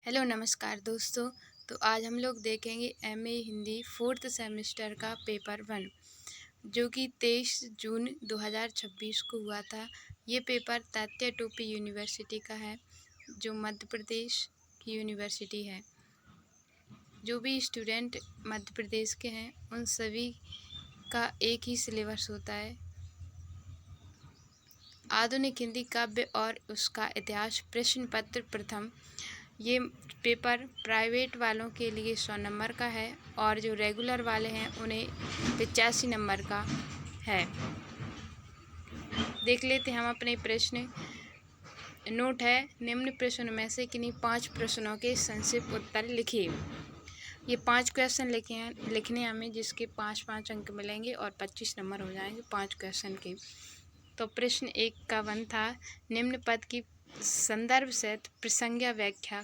Hello नमस्कार दोस्तों। तो आज हम लोग देखेंगे एमए हिंदी फोर्थ सेमेस्टर का पेपर 1 जो कि 23 जून 2026 को हुआ था। ये पेपर तात्या टोपी यूनिवर्सिटी का है जो मध्य प्रदेश की यूनिवर्सिटी है। जो भी स्टूडेंट मध्य प्रदेश के हैं उन सभी का एक ही सिलेबस होता है। आधुनिक हिंदी काव्य और उसका इतिहास प्रश्न पत्र प्रथम। ये पेपर प्राइवेट वालों के लिए 100 नंबर का है और जो रेगुलर वाले हैं उन्हें 85 नंबर का है। देख लेते हैं हम अपने प्रश्न। नोट है, निम्न प्रश्नों में से किन्हीं 5 प्रश्नों के संक्षिप्त उत्तर लिखिए। ये 5 क्वेश्चन लिखने हमें, जिसके 5-5 अंक मिलेंगे और 25 नंबर हो जाएंगे 5 क्वेश्चन के। तो प्रश्न 1 का 1 था, निम्न पद की संदर्भ सहित प्रसंज्ञा व्याख्या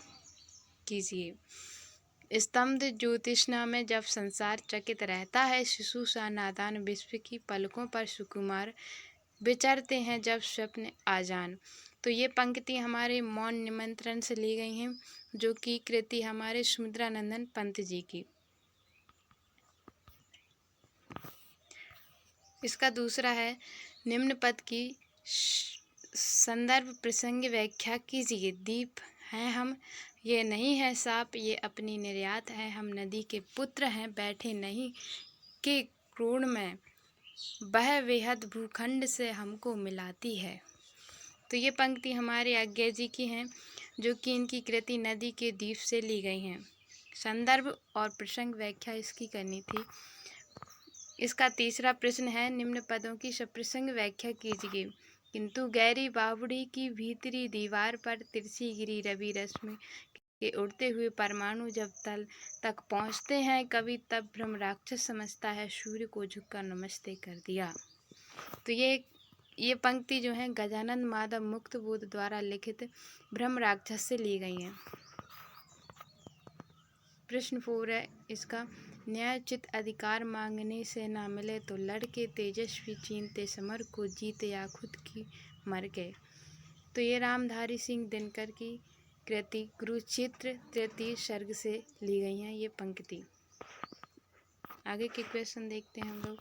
कीजिए। स्तब्ध ज्योतिष्णा में जब संसार चकित रहता है, शिशु सा नादान विश्व की पलकों पर सुकुमार विचरते हैं जब स्वप्न आजान। तो ये पंक्ति हमारे मौन निमंत्रण से ली गई हैं, जो कि कृति हमारे सुमित्रानंदन पंत जी की। इसका दूसरा है, निम्न पद की संदर्भ प्रसंग व्याख्या कीजिए। दीप हैं हम, ये नहीं है साप, ये अपनी निर्यात है। हम नदी के पुत्र हैं, बैठे नहीं के क्रोड़ में, वह बेहद भूखंड से हमको मिलाती है। तो ये पंक्ति हमारे आज्ञा जी की हैं, जो कि इनकी कृति नदी के दीप से ली गई हैं। संदर्भ और प्रसंग व्याख्या इसकी करनी थी। इसका तीसरा प्रश्न है, निम्न पदों की सप्रसंग व्याख्या कीजिए। किंतु गहरी बावड़ी की भीतरी दीवार पर तिरछी गिरी रवि रश्मि के उड़ते हुए परमाणु जब तल तक पहुँचते हैं, कभी तब ब्रह्म राक्षस समझता है सूर्य को झुककर नमस्ते कर दिया। तो ये पंक्ति जो है गजानन माधव मुक्तबोध द्वारा लिखित ब्रह्म राक्षस से ली गई हैं। प्रश्न 4 है इसका, न्यायोचित अधिकार मांगने से ना मिले तो लड़के तेजस्वी चीनते समर को जीते या खुद की मर गए। तो ये रामधारी सिंह दिनकर की कृति कुरुक्षेत्र तृतीय सर्ग से ली गई हैं ये पंक्ति। आगे के क्वेश्चन देखते हैं हम लोग।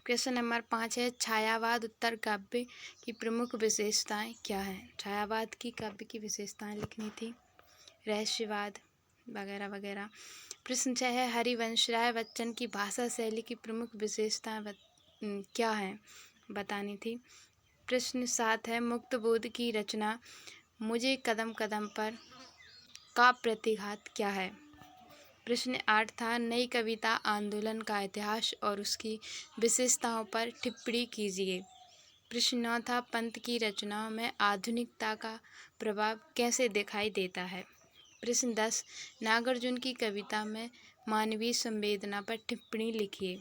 क्वेश्चन नंबर 5 है, छायावाद उत्तर काव्य की प्रमुख विशेषताएं क्या हैं। छायावाद की काव्य की विशेषताएं लिखनी थी, रहस्यवाद वगैरह वगैरह। प्रश्न 6 है, हरिवंशराय बच्चन की भाषा शैली की प्रमुख विशेषताएं क्या हैं, बतानी थी। प्रश्न 7 है, मुक्तबोध की रचना मुझे कदम कदम पर का प्रतिघात क्या है। प्रश्न 8 था, नई कविता आंदोलन का इतिहास और उसकी विशेषताओं पर टिप्पणी कीजिए। प्रश्न 9 था, पंत की रचनाओं में आधुनिकता का प्रभाव कैसे दिखाई देता है। प्रश्न 10, नागार्जुन की कविता में मानवीय संवेदना पर टिप्पणी लिखिए।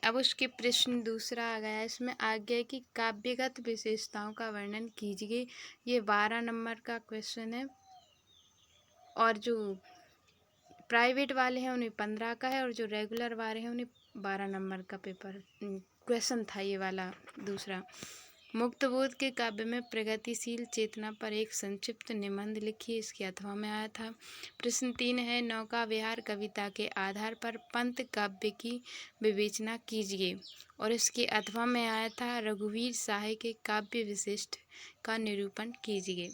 अब उसके प्रश्न दूसरा आ गया, इसमें आज्ञा की काव्यगत विशेषताओं का वर्णन कीजिए। ये 12 नंबर का क्वेश्चन है और जो प्राइवेट वाले हैं उन्हें 15 का है और जो रेगुलर वाले हैं उन्हें 12 नंबर का पेपर क्वेश्चन था ये वाला दूसरा। मुक्तबोध के काव्य में प्रगतिशील चेतना पर एक संक्षिप्त निबंध लिखिए, इसके अथवा में आया था। प्रश्न 3 है, नौका विहार कविता के आधार पर पंत काव्य की विवेचना कीजिए और इसके अथवा में आया था, रघुवीर साहे के काव्य विशिष्ट का निरूपण कीजिए।